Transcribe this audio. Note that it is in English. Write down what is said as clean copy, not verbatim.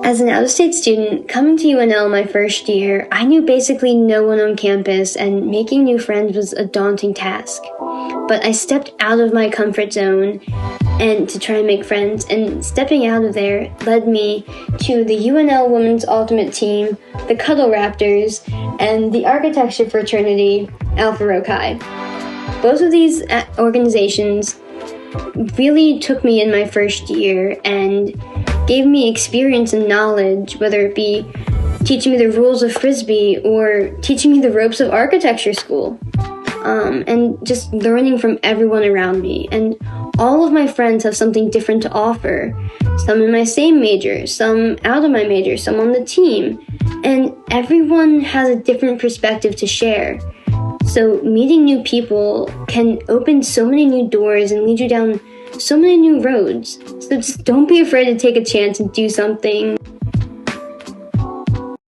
As an out-of-state student, coming to UNL my first year, I knew basically no one on campus, and making new friends was a daunting task. But I stepped out of my comfort zone and to try and make friends, and stepping out of there led me to the UNL Women's Ultimate Team, the Cuddle Raptors, and the Architecture Fraternity, Alpha Rho Chi. Both of these organizations really took me in my first year and gave me experience and knowledge, whether it be teaching me the rules of Frisbee or teaching me the ropes of architecture school, and just learning from everyone around me. And all of my friends have something different to offer, some in my same major, some out of my major, some on the team, and everyone has a different perspective to share. So meeting new people can open so many new doors and lead you down so many new roads. So just don't be afraid to take a chance and do something